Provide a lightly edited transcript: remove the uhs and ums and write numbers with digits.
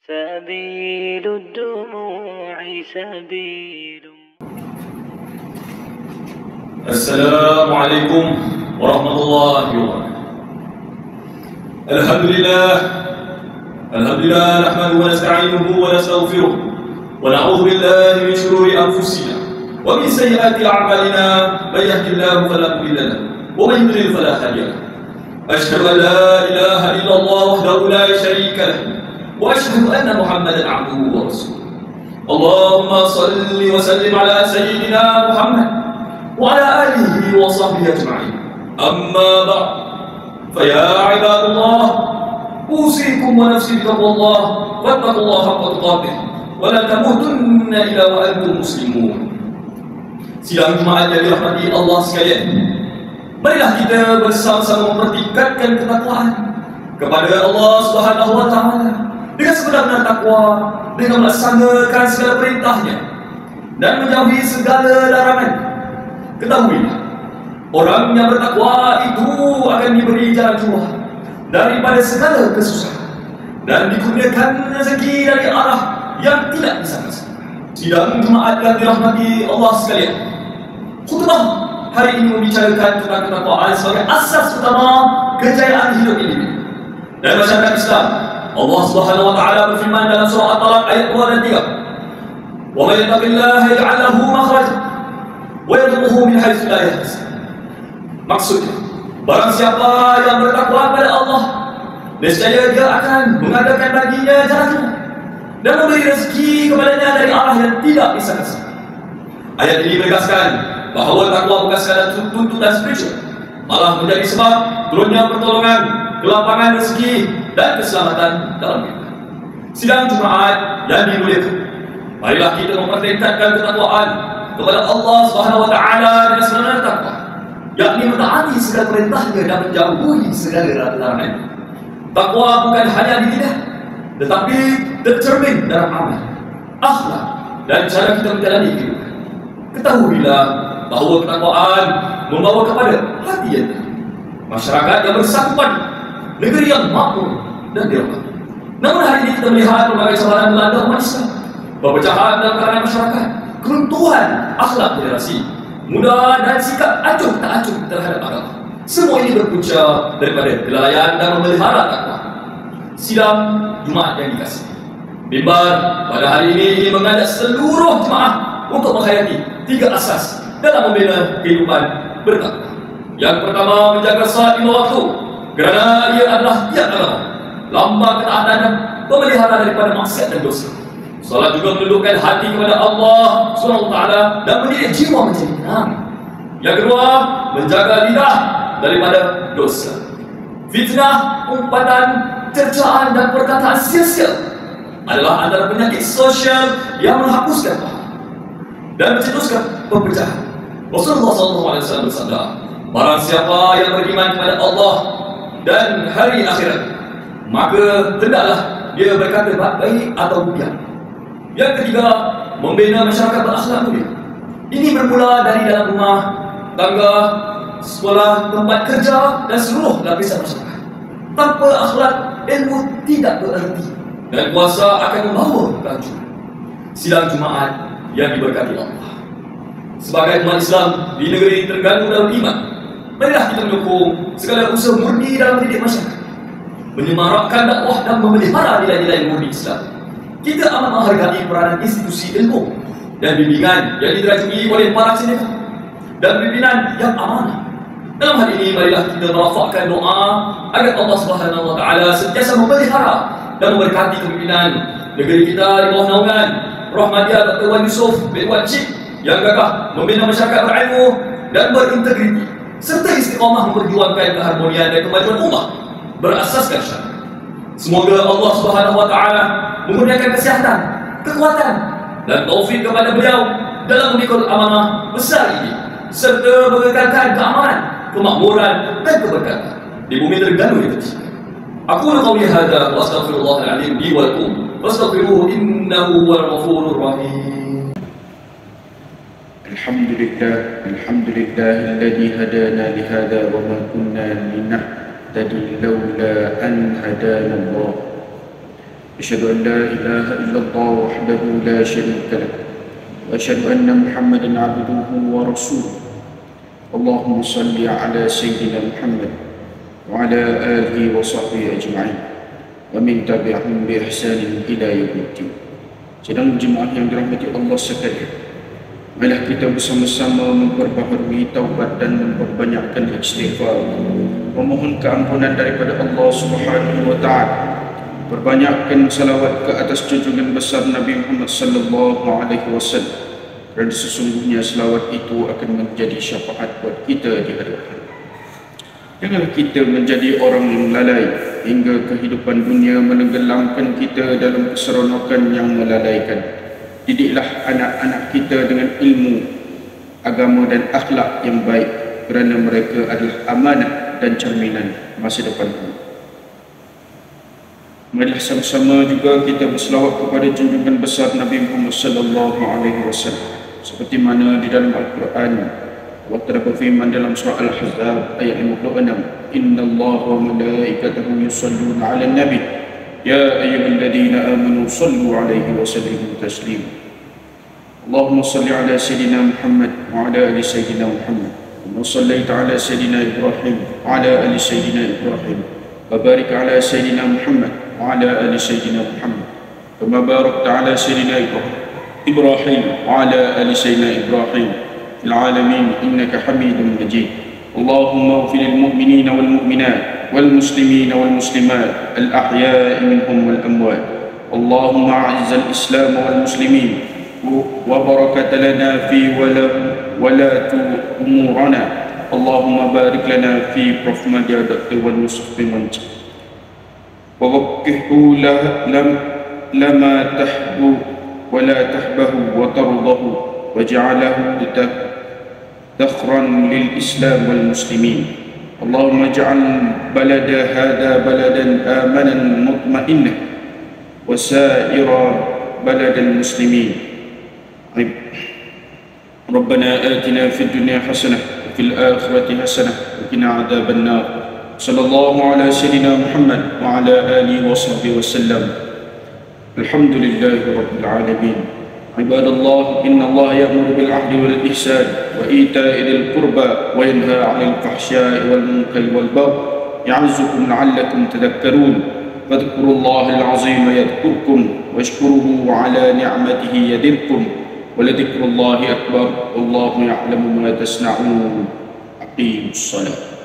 سبيل الدموع سبيل. السلام عليكم ورحمة الله وبركاته. الحمد لله نحمده ونستعينه ونستغفره ونعوذ بالله من شرور أنفسنا ومن سيئات أعمالنا. من يهد الله فلا مضل له ومن يضلل فلا هادي له. أشهد أن لا إله إلا الله وحده لا شريك له وأشهد أن محمدا عبده ورسوله. اللهم صل وسلم على سيدنا محمد وعلى آله وصحبه أجمعين. أما بعد، فيا عباد الله، أوصيكم ونفسي بتقوى الله، واتقوا الله حق تقاته ولا تموتن إلا وأنتم مسلمون. Sidang Jumaat yang dirahmati Allah sekalian, marilah kita bersama-sama mempertingkatkan ketakwaan kepada Allah Subhanahu wa Ta'ala dengan sebenar-benar takwa, dengan melaksanakan segala perintahnya dan menjauhi segala larangan. Ketahuilah, orang yang bertakwa itu akan diberi jalan keluar daripada segala kesusahan dan dikurniakan rezeki dari arah yang tidak disangka. Sidang Jumaat yang dirahmati Allah sekalian, khutbah hari ini membicarakan tentang ketakwaan sebagai asas utama kejayaan hidup ini dan masyarakat Islam. Allah Subhanahu wa Ta'ala berfirman dalam surah At-Talaq ayat 2 dan 3, "Wa may yattaqillaha yaj'al lahu makhrajan wa yarzuqhu min haitsu la yahtasib." Maksudnya, barang siapa yang bertakwa kepada Allah, nescaya dia akan mengadakan baginya jalan keluar dan memberi rezeki kepadanya dari arah yang tidak disangka. Ayat ini menegaskan bahawa takwa bukan sekadar tuntutan spiritual, malah menjadi sebab turunnya pertolongan, kelapangan rezeki dan keselamatan dalam hidup. Sidang Jumaat yang dimuliakan, marilah kita mempertingkatkan ketakwaan kepada Allah Subhanahu wa Ta'ala dengan sebenar takwa, yakni mentaati segala perintahnya dan menjauhi segala larangan. Takwa bukan hanya di lidah, tetapi tercermin dalam amal, akhlak dan cara kita menjalani hidup. Ketahuilah bahawa ketakwaan membawa kepada hati yang tenang, masyarakat yang bersatu, negeri yang makmur dan dirahmati. Namun hari ini kita melihat berbagai cabaran melanda umat Islam, perpecahan dalam kalangan masyarakat, keruntuhan akhlak generasi muda dan sikap acuh tak acuh terhadap agama. Semua ini berpunca daripada kelalaian dan memelihara takwa. Sidang Jumaat yang dikasihi, mimbar pada hari ini ingin mengajak seluruh jemaah untuk menghayati 3 asas dalam membina kehidupan bertakwa. Yang pertama, menjaga salat 5 waktu, kerana ia adalah tiap agama, lambang ketaatan dan pemelihara daripada maksiat dan dosa. Salat juga menundukkan hati kepada Allah SWT dan mendidik jiwa menjadi tenang. Yang kedua, menjaga lidah daripada dosa, fitnah, umpatan, cercaan dan perkataan sia-sia adalah antara penyakit sosial yang menghapuskan pahala dan mencetuskan perpecahan. Rasulullah SAW bersabda, barang siapa yang beriman kepada Allah dan hari akhirat, maka hendaklah dia berkata baik atau biar. Yang ketiga, membina masyarakat berakhlak mulia. Ini bermula dari dalam rumah, tangga, sekolah, tempat kerja dan seluruh lapisan masyarakat. Tanpa akhlak, ilmu tidak bererti dan kuasa akan membawa kehancuran. Sidang Jumaat yang diberkati Allah, sebagai umat Islam di negeri Terengganu dalam iman, marilah kita mendukung segala usaha murni dalam mendidik masyarakat, menyemarakkan dakwah dan memelihara nilai-nilai murni Islam. Kita amat menghargai peranan institusi ilmu dan bimbingan yang dirajui oleh para cendekia dan pimpinan yang amanah. Dalam hal ini, marilah kita merafakkan doa agar Allah Subhanahu wa Ta'ala sentiasa memelihara dan memberkati kepimpinan negeri kita di bawah naungan Rahmadiah Dr. Wan Yusof bin Wan Cik yang gagah membina masyarakat berilmu dan berintegriti serta istiqamah memperjuangkan keharmonian dan kemajuan ummah berasaskan syariat. Semoga Allah Subhanahu wa Ta'ala memurniakan kesihatan, kekuatan dan taufik kepada beliau dalam memikul amanah besar ini serta mengekalkan keamanan, kemakmuran dan keberkatan di bumi Terengganu itu. Aku qauli hadza wa astaghfirullahal azim li wa lakum fastaghfiruhu innahu huwal ghafurur rahim. Alhamdulillahilladzi hadana li hadza wa ma kunna linahtadiya لولا أن هدانا الله أشهد أن لا إله إلا الله وحده لا شريك له وأشهد أن محمدا عبده ورسوله. اللهم صل على سيدنا محمد وعلى آله وصحبه أجمعين ومن تبعهم بإحسان إلى يوم الدين. Sedang jemaah yang dirahmati Allah sekalian, marilah kita bersama-sama memperbaharui taubat dan memperbanyakkan istighfar, memohon keampunan daripada Allah Subhanahu wa taala, perbanyakkan salawat ke atas junjungan besar Nabi Muhammad sallallahu alaihi wasallam, kerana sesungguhnya salawat itu akan menjadi syafaat buat kita di hari akhir. Janganlah kita menjadi orang yang lalai hingga kehidupan dunia menenggelamkan kita dalam keseronokan yang melalaikan. Didiklah anak-anak kita dengan ilmu, agama dan akhlak yang baik, kerana mereka adalah amanah dan cerminan masa depan. Marilah sama-sama juga kita berselawat kepada junjungan besar Nabi Muhammad sallallahu alaihi wasallam, seperti mana di dalam Al-Quran Allah berfirman dalam surah Al-Ahzab ayat 56, innallaha wa malaikatahu yusalluna 'alan nabi ya ayyuhalladzina amanu sallu 'alaihi wa sallimu taslima. Allahumma salli 'ala sayyidina Muhammad wa 'ala ali sayyidina Muhammad kama shallaita 'ala sayyidina Ibrahim wa 'ala ali sayyidina Ibrahim wa barik 'ala sayyidina Muhammad wa 'ala ali sayyidina Muhammad kama barakta 'ala sayyidina Ibrahim wa 'ala ali sayyidina Ibrahim fil 'alamin innaka Hamidum Majid. Allahumma ighfir lil mu'minina wal mu'minat wal muslimina wal muslimat al ahya'i minhum wal amwat. Allahumma a'izz al islam wal muslimin wa barakat lana fi walati umurana. Allahumma barik lana fi rahmatika wal nusfi manj wa waqqihu lama tahbu wa la tahbahu wa tardahu waj'alahu ذخرا للإسلام والمسلمين. اللهم اجعل بلد هذا بلدا آمنا مطمئنا وسائر بلد المسلمين. ربنا آتنا في الدنيا حسنة وفي الآخرة حسنة وقنا عذاب النار. صلى الله على سيدنا محمد وعلى آله وصحبه وسلم. الحمد لله رب العالمين. عباد الله، إن الله يأمر بالعدل والإحسان وإيتاء ذي القربى وينهى عن الفحشاء والمنكر والبغي يعظكم لعلكم تذكرون. فاذكروا الله العظيم يذكركم واشكروه على نعمته يزدكم ولذكر الله أكبر والله يعلم ما تصنعون. أقيموا الصلاة.